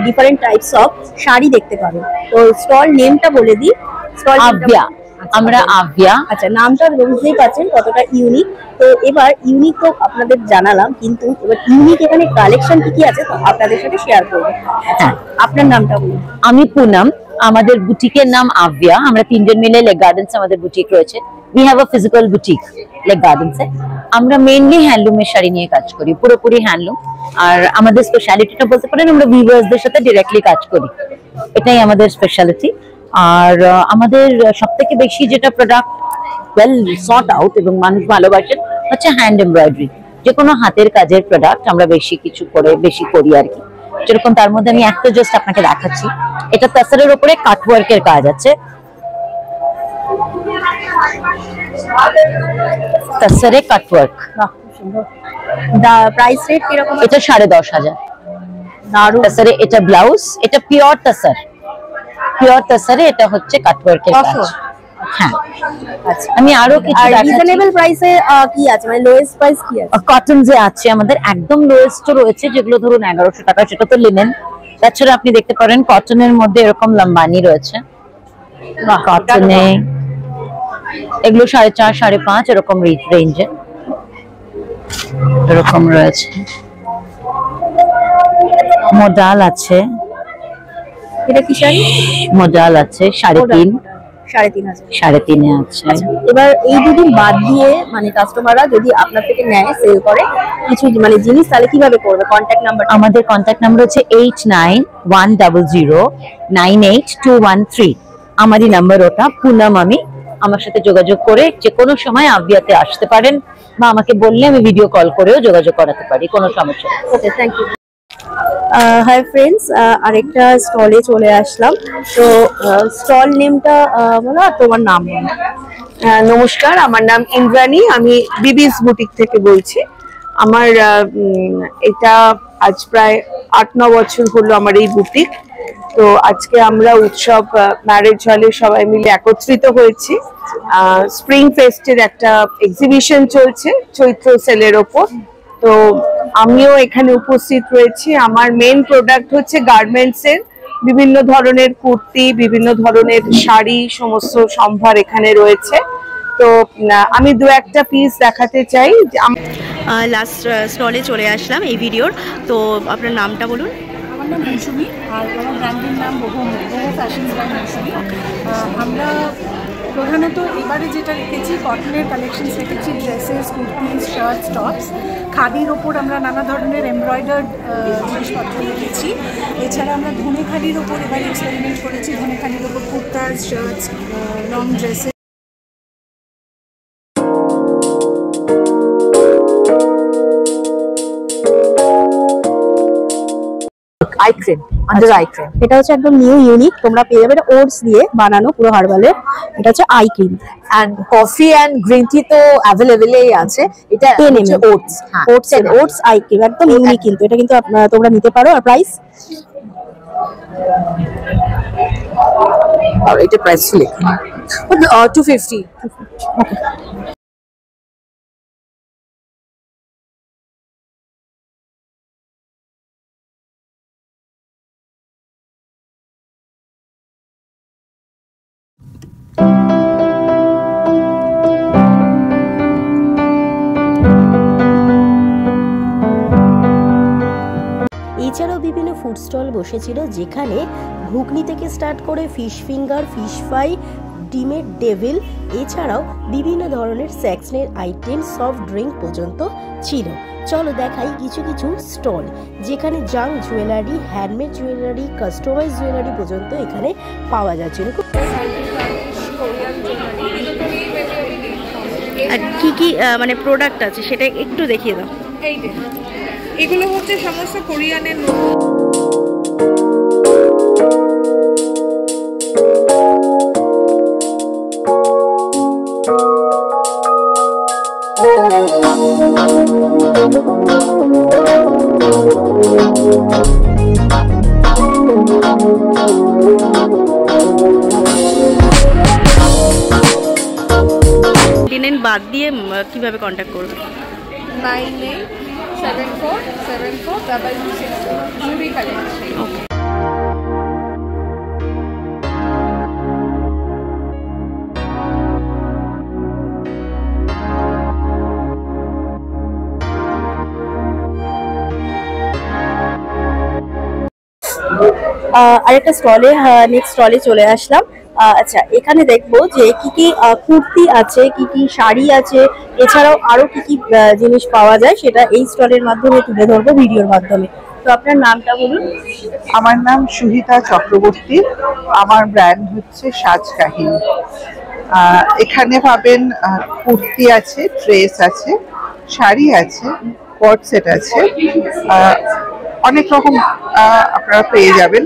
ডিফারেন্ট টাইপস অফ শাড়ি দেখতে পাবে। তো স্টল নেমটা বলে দিই। স্টল আভ্যা, আমরা আভ্যা। আচ্ছা, নামটা বুঝতেই পারছেন কতটা ইউনিক। তো এবার ইউনিক তো আপনাদের জানালাম, কিন্তু এবার ইউনিক এখানে কালেকশন কি কি আছে তো আপনাদের সাথে শেয়ার করবো। আচ্ছা, আপনার নামটা বলুন। আমি পুনম, আমাদের বুটিকের নাম আভ্যা। আমরা তিনজন মিলে লেক গার্ডেন্স আমাদের বুটিক রয়েছে। We have a physical boutique lake গার্ডেন্সে। আমরা মেইনলি হ্যান্ডলুমের শাড়ি নিয়ে কাজ করি, পুরোপুরি হ্যান্ডলুম। আর আমাদের স্পেশালিটিটা বলতে পারেন আমরা ভিউয়ার্সদের সাথে ডিরেক্টলি কাজ করি, এটাই আমাদের স্পেশালিটি। আর আমাদের সবথেকে বেশি যেটা প্রোডাক্ট ওয়েল সর্ট আউট এবং মানুষ ভালোবাসেন হচ্ছে হ্যান্ড এমব্রয়ডারি। যে কোনো হাতের কাজের প্রোডাক্ট আমরা বেশি করি আর কি। যেরকম তার মধ্যে আমি একটা জাস্ট আপনাকে দেখাচ্ছি। এটা তাসারের উপরে কাটওয়ার্কের কাজ আছে। তাসারে কাটওয়ার্ক। বাহ, খুব সুন্দর। প্রাইস রেট কিরকম? এটা 10,500। দারুণ। তাসারে এটা ব্লাউজ, এটা পিওর তাসার। পিওর তাসারে এটা হচ্ছে কাটওয়ার্কের কাজ। হ্যাঁ, আচ্ছা, আমি আরো কিছু রিজনেবল প্রাইসে কি আছে, মানে লোয়েস্ট প্রাইস কি আছে? কটন যে আছে আমাদের একদম লোয়েস্ট রয়েছে, যেগুলো ধরুন 1100 টাকা, সেটা তো লিনেন। তাছাড়া আপনি দেখতে পারেন কটনের মধ্যে এরকম লম্বানি রয়েছে। কটনে এগুলো 4.5 5.5 এরকম রেঞ্জে এরকম রয়েছে। মডাল আছে, এটা কি শাড়ি? মডাল আছে 3.5, 3,500। 3.5 আছে। এবার এই দুদিন বাদ দিয়ে মানে কাস্টমাররা যদি আপনার থেকে নেয়, সেল করে কিছু মানে জিনিস, তাহলে কিভাবে করবে? Contact number? আমাদের কন্ট্যাক্ট নাম্বার হচ্ছে 8910098213। আমারই নাম্বার ওটা। পুনম আমি। আমার সাথে যোগাযোগ করে যে কোনো সময় আভ্যাতে আসতে পারেন, বা আমাকে বললে আমি ভিডিও কল করেও যোগাযোগ করাতে পারি, কোনো সমস্যা নেই। ওকে, থ্যাংক ইউ। হাই ফ্রেন্ডস, আরেকটা স্টলে চলে আসলাম। তো স্টল নেমটা বলো, আর তোমার নাম বলো। নমস্কার, আমার নাম ইন্দ্রাণী। আমি বিবিস বুটিক থেকে বলছি। আমার এটা আজ প্রায় 8-9 বছর হলো আমার এই বুটিক। তো আজকে আমরা উৎসব ম্যারেজ হলে সবাই মিলে একত্রিত হয়েছি। স্প্রিং ফেস্টের একটা এক্সিবিশন চলছে চৈত্র সেলের ওপর, তো আমিও এখানে উপস্থিত রয়েছি। আমার মেন প্রোডাক্ট হচ্ছে গার্মেন্টস এর বিভিন্ন ধরনের কুর্তি, বিভিন্ন ধরনের শাড়ি, সমস্ত সম্ভার এখানে রয়েছে। তো আমি দু একটা পিস দেখাতে চাই। লাস্ট স্টলে চলে আসলাম এই ভিডিওর। তো আপনার নামটা বলুন। আমার নাম মৌসুমি, আর আমার ব্র্যান্ডের নাম বহু ফ্যাশন ব্র্যান্ড মৌসুমি। আমরা প্রধানত এবারে যেটা রেখেছি কটনের কালেকশনস রেখেছি, ড্রেসেস, কুর্তিস, শার্টস, টপস। খাদির ওপর আমরা নানা ধরনের এমব্রয়ডার্ড জিনিসপত্র রেখেছি। এছাড়া আমরা ধনেখালির ওপর এবার এক্সপেরিমেন্ট করেছি, ধনেখালির ওপর kurtas, shirts, long dresses. Eye cream, under eye cream. এটা হচ্ছে একদম নিউ ইউনিক, তোমরা পেয়ে যাবে। এটা ওটস দিয়ে বানানো পুরো হার্বালের। এটা হচ্ছে ice cream. And coffee and green tea তো অ্যাভেলেবলই আছে। এটা হচ্ছে ওটস, ওটস আই ক্রিম একদম ইউনিক, কিন্তু এটা কিন্তু তোমরা নিতে পারো। আর প্রাইস, আর এটা প্রাইস লেখা 250। এছাড়াও বিভিন্ন ফুড স্টল বসেছিল, যেখানে ঘুগনি থেকে স্টার্ট করে ফিশ ফিঙ্গার, ফিশ ফ্রাই, ডিমের ডেভিল, এছাড়াও বিভিন্ন ধরনের স্ন্যাক্সের আইটেম, সফট ড্রিঙ্ক পর্যন্ত ছিল। চলো দেখাই কিছু কিছু স্টল, যেখানে junk jewellery, handmade jewellery, customize jewellery পর্যন্ত এখানে পাওয়া যাচ্ছিল। আর কি কি মানে প্রোডাক্ট আছে সেটা একটু দেখিয়ে দাও। এগুলো হচ্ছে সমস্ত কোরিয়ানের বাদ দিয়ে কিভাবে কন্ট্যাক্ট করবে? 9874742264 আরেকটা স্টলে, নেক্সট স্টলে চলে আসলাম। আচ্ছা, এখানে দেখবো যে কি কি কুর্তি আছে, কি কি শাড়ি আছে, এছাড়াও আরো কি কি জিনিস পাওয়া যায় সেটা এই স্টলের মাধ্যমে তুলে ধরবো ভিডিওর মাধ্যমে। তো আপনার নামটা বলুন। আমার নাম সুহিতা চক্রবর্তী, আমার ব্র্যান্ড হচ্ছে সাজ কাহিনী। এখানে পাবেন কুর্তি আছে, ড্রেস আছে, শাড়ি আছে, কট সেট আছে, অনেক রকম আপনারা পেয়ে যাবেন।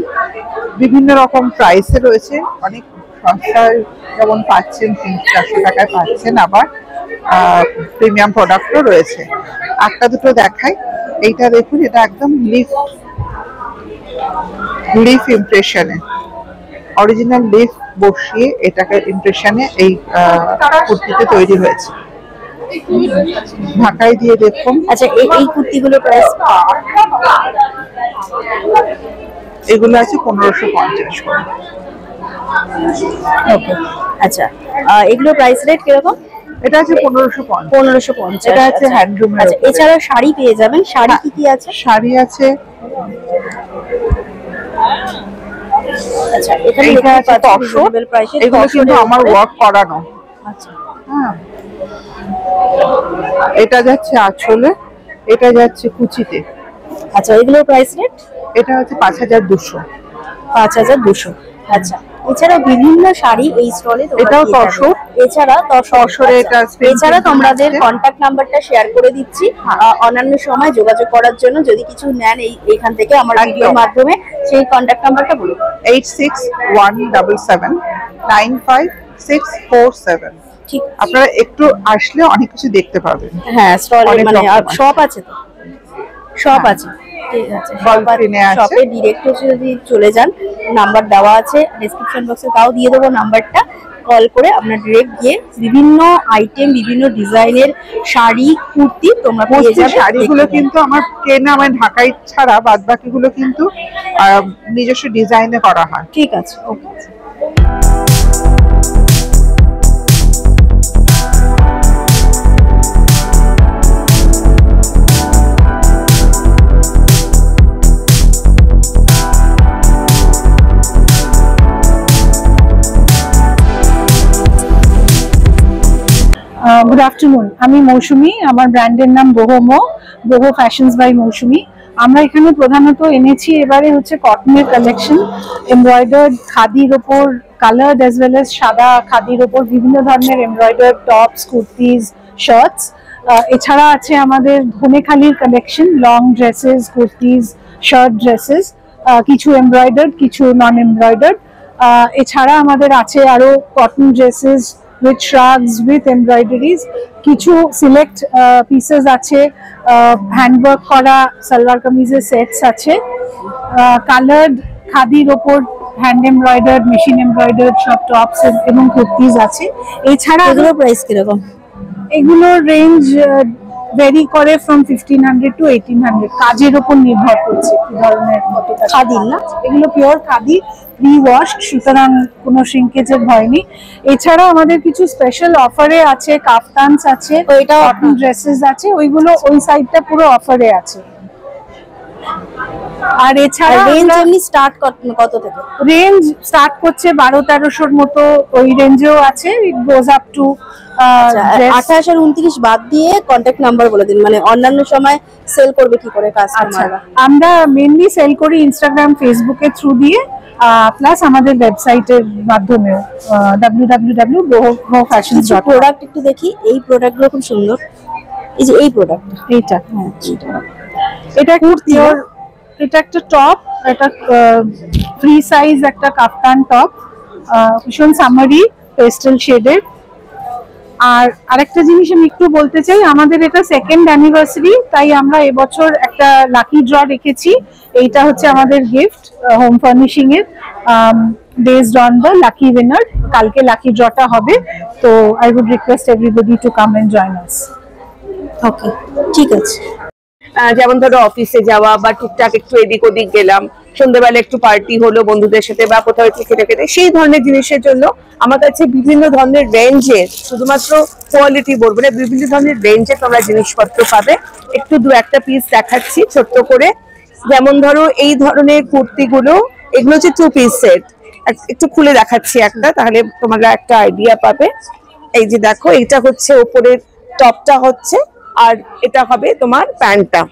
বিভিন্ন রকম প্রাইসে রয়েছে, অনেক সস্তায় যেমন পাচ্ছেন 300-400 টাকায় পাচ্ছেন, আবার প্রিমিয়াম প্রোডাক্টও রয়েছে। একটা দুটো দেখাই। এইটা দেখুন, এটা একদম লিফ ইমপ্রেশনে, অরিজিনাল লিফ বসিয়ে এটাকে ইমপ্রেশনে এই কুর্তিতে তৈরি হয়েছে। ঢাকায় দিয়ে দেখুন। আচ্ছা, এই কুর্তিগুলোর প্রাইস? এগুলো আছে 1550 করে। ওকে, আচ্ছা, এগুলো প্রাইস রেট কিরকম? এটা আছে 1550। 1550, এটা আছে হ্যান্ডলুম। আচ্ছা, এছাড়া শাড়ি পেয়ে যাবেন। শাড়ি কি কি আছে? শাড়ি আছে, আচ্ছা, এখানে এটা আছে তসর। এগুলো কিন্তু আমার ওয়ার্ক করানো। আচ্ছা, হ্যাঁ, এটা যাচ্ছে আঁচলে, এটা যাচ্ছে কুচিতে। আচ্ছা, এগুলোর প্রাইস রেট? এটা হচ্ছে 5200। 5200। আচ্ছা, এছাড়া বিভিন্ন শাড়ি এই স্টলে এটাও তসর। এছাড়া তসরে এটা এছাড়া তোমাদের কন্টাক্ট নাম্বারটা শেয়ার করে দিচ্ছি অন্যান্য সময় যোগাযোগ করার জন্য। যদি কিছু নেন এইখান থেকে আমার ভিডিওর মাধ্যমে, সেই কন্টাক্ট নাম্বারটা বলুন। 8617759647। ঠিক, আপনারা একটু আসলে অনেক কিছু দেখতে পাবেন। হ্যাঁ, স্টলে মানে শপ আছে তো, শপ আছে। ঠিক আছে, ডলফিনে আছে। শপে ডিরেক্ট হচ্ছে যদি চলে যান, নাম্বার দেওয়া আছে ডেসক্রিপশন বক্সে, তাও দিয়ে দেবো নাম্বারটা, কল করে আপনার ডিরেক্ট গিয়ে বিভিন্ন আইটেম, বিভিন্ন ডিজাইনের শাড়ি, কুর্তি তোমরা পেয়ে যাবে। শাড়িগুলো কিন্তু আমার কেনা, মানে ঢাকাই ছাড়া বাদ বাকিগুলো কিন্তু নিজস্ব ডিজাইনে করা হয়। ঠিক আছে, ওকে। গুড আফটারনুন, আমি মৌসুমী, আমার ব্র্যান্ডের নাম বোহো ফ্যাশনস বাই মৌসুমী। আমরা এখানে প্রধানত এনেছি এবারে হচ্ছে কটনের কালেকশন, এমব্রয়ডার্ড খাদির ওপর, কালার্ড অ্যাজ ওয়েল এজ সাদা খাদির ওপর বিভিন্ন ধরনের এমব্রয়ডার্ড টপস, কুর্তিজ, শার্টস। এছাড়া আছে আমাদের ধনেখালির collection, long dresses, kurtis, shirt dresses, কিছু এমব্রয়ডার্ড, কিছু নন এমব্রয়ডার্ড। এছাড়া আমাদের আছে আরো cotton dresses with shrugs, with embroideries, কিছু সিলেক্ট পিসেস আছে, হ্যান্ডওয়ার্ক করা সালোয়ার কামিজের সেটস আছে, কালার্ড খাদির ওপর হ্যান্ড এমব্রয়ডার্ড, মেশিন এমব্রয়ডার্ড সব টপস এবং কুর্তিজ আছে। এছাড়া এগুলোর প্রাইস কিরকম? এগুলোর রেঞ্জ ভেরি করে ফ্রম 1500 to 1800, কাজের ওপর নির্ভর করছে কি ধরনের কতটা। খাদির না? এগুলো পিওর খাদি, প্রি ওয়াশড, সুতরাং কোনো শ্রিঙ্কেজের ভয় নেই। এছাড়া আমাদের কিছু স্পেশাল অফারে আছে, কাফতানস আছে, ওইটা কটন ড্রেসেস আছে, ওইগুলো ওই সাইডটা পুরো অফারে আছে। আর এছাড়া রেঞ্জ এমনি স্টার্ট কত থেকে? রেঞ্জ স্টার্ট করছে 1200-1300 মতো, ওই রেঞ্জেও আছে, ইট গোজ আপ টু 28 আর 29 বাদ দিয়ে কন্টাক্ট নাম্বার বলে দিন, মানে অন্যান্য সময় সেল করবে কি করে কাস্টমাররা? আমরা মেইনলি সেল করি ইনস্টাগ্রাম, ফেসবুকের থ্রু দিয়ে, প্লাস আমাদের ওয়েবসাইটের মাধ্যমেও www.bohofashions.com। প্রোডাক্ট একটু দেখি, এই প্রোডাক্টগুলো খুব সুন্দর। এই যে এই প্রোডাক্ট, এইটা, এটা কুর্তি, এটা একটা টপ, এটা ফ্রি সাইজ একটা কাফতান টপ, ভীষণ সামারি পেস্টেল শেডের। আর আরেকটা জিনিস আমি একটু বলতে চাই, আমাদের এটা সেকেন্ড অ্যানিভার্সারি, তাই আমরা এবছর একটা লাকি ড্র রেখেছি। এইটা হচ্ছে আমাদের গিফট হোম ফার্নিশিং এর, based on the lucky winner. কালকে লাকি ড্রটা হবে, তো I would request everybody to come and join us. Okay, ঠিক আছে। যেমন ধরো অফিসে যাওয়া বা টুকটাক একটু এদিক ওদিক গেলাম, সন্ধ্যেবেলা একটু পার্টি হলো বন্ধুদের সাথে বা কোথাও একটু খেতে খেতে, সেই ধরনের জিনিসের জন্য আমার কাছে বিভিন্ন ধরনের রেঞ্জের, শুধুমাত্র কোয়ালিটি বলবো না, বিভিন্ন ধরনের রেঞ্জে তোমরা জিনিসপত্র পাবে। একটু দু একটা পিস দেখাচ্ছি ছোট্ট করে। যেমন ধরো এই ধরনের কুর্তিগুলো, এগুলো হচ্ছে 2 পিস সেট। একটু খুলে দেখাচ্ছি একটা, তাহলে তোমরা একটা আইডিয়া পাবে। এই যে দেখো, এটা হচ্ছে উপরের টপটা হচ্ছে, আর এটা হবে তোমার প্যান্টটা,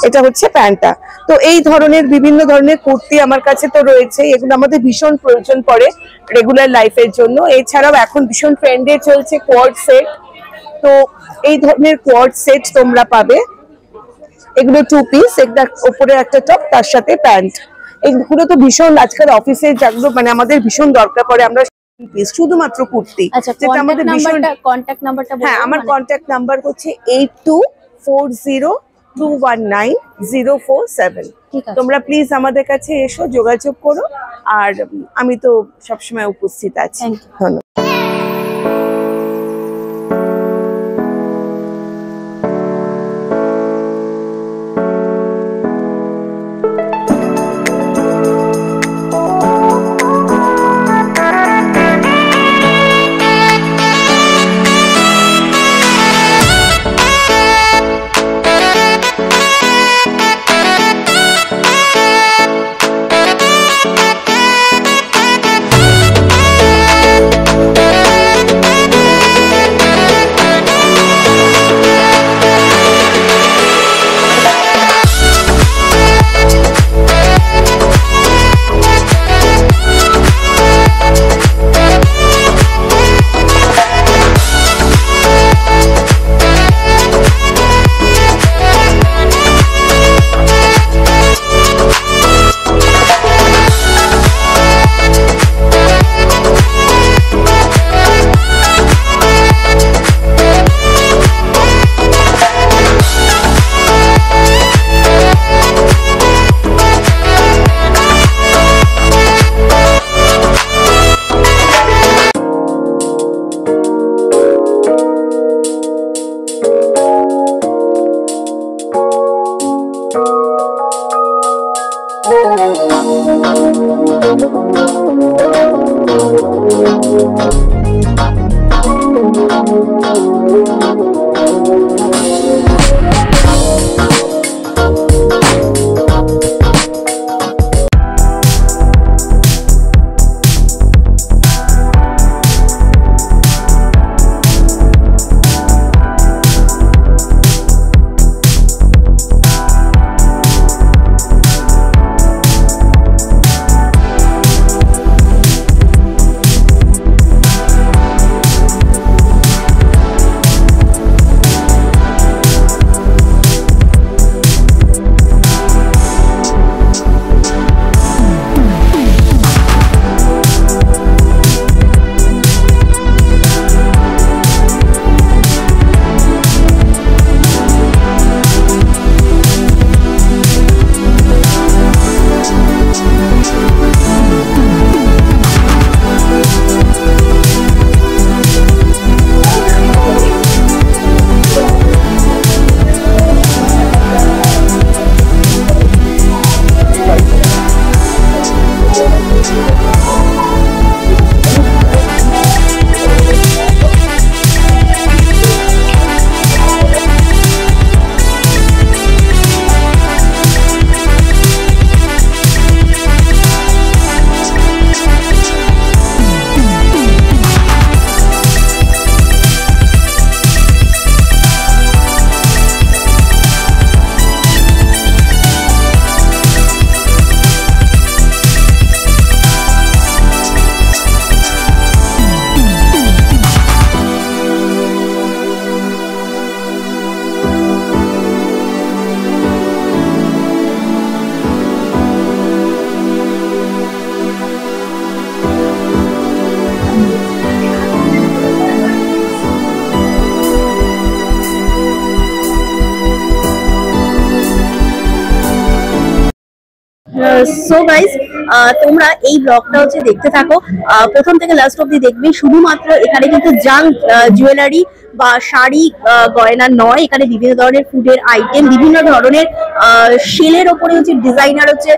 এটা হচ্ছে প্যান্টটা। তো এই ধরনের বিভিন্ন ধরনের কুর্তি আমার কাছে তো রয়েছে, এগুলো আমাদের ভীষণ প্রয়োজন পড়ে রেগুলার লাইফের জন্য। এছাড়াও এখন ভীষণ ট্রেন্ডে চলছে কোয়ার্ড সেট, তো এই ধরনের কোয়ার্ড সেট তোমরা পাবে। এগুলো 2 পিস, একটা উপরে একটা টপ, তার সাথে প্যান্ট। এগুলো তো ভীষণ আজকাল অফিসে যেগুলো মানে আমাদের ভীষণ দরকার পড়ে, আমরা শুধুমাত্র কুর্তি। আচ্ছা, কন্টাক্ট নাম্বারটা বলুন। হ্যাঁ, আমার কন্টাক্ট নাম্বার হচ্ছে 8240219047। ঠিক আছে, তোমরা প্লিজ আমাদের কাছে এসো, যোগাযোগ করো, আর আমি তো সবসময় উপস্থিত আছি। ধন্যবাদ। সো গাইস তোমরা এই ব্লগটা হচ্ছে দেখতে থাকো, প্রথম থেকে লাস্ট অব্দি দেখবে। শুধুমাত্র এখানে কিন্তু জাঙ্ক জুয়েলারি বা শাড়ি গয়না নয়, এখানে বিভিন্ন ধরনের ফুডের আইটেম, বিভিন্ন ধরনের শেলের ওপরে হচ্ছে ডিজাইনার হচ্ছে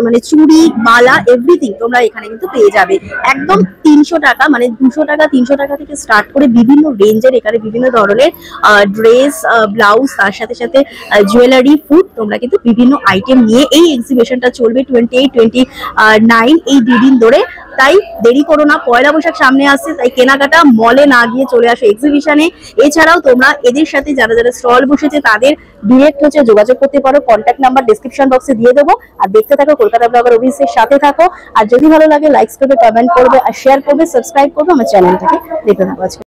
মানে চুড়ি মালা এভরিথিং তোমরা এখানে কিন্তু পেয়ে যাবে একদম 300 টাকা, মানে 200 টাকা 300 টাকা থেকে স্টার্ট করে বিভিন্ন রেঞ্জের এখানে বিভিন্ন ধরনের ড্রেস ব্লাউজ, তার সাথে সাথে জুয়েলারি ফুড তোমরা কিন্তু বিভিন্ন আইটেম নিয়ে এই এক্সিবিশনটা চলবে 28-29 এই 2 দিন ধরে। তাই দেরি করো না, পয়লা বৈশাখ সামনে আসছে, তাই কেনাকাটা মলে না গিয়ে চলে আসো এক্সিবিশনে। এছাড়াও তোমরা এদের সাথে যারা যারা স্টল বসেছে তাদের ডিরেক্ট হচ্ছে যোগাযোগ করতে পারো, কন্ট্যাক্ট নাম্বার ডেসক্রিপশন বক্সে দিয়ে দেবো। আর দেখতে থাকো কলকাতা ব্লগার অভিষেকের সাথে থাকো। আর যদি ভালো লাগে লাইক করবে, কমেন্ট করবে আর শেয়ার করবে, সাবস্ক্রাইব করবে আমার চ্যানেলটাকে। দেখতে থাকো আজকে।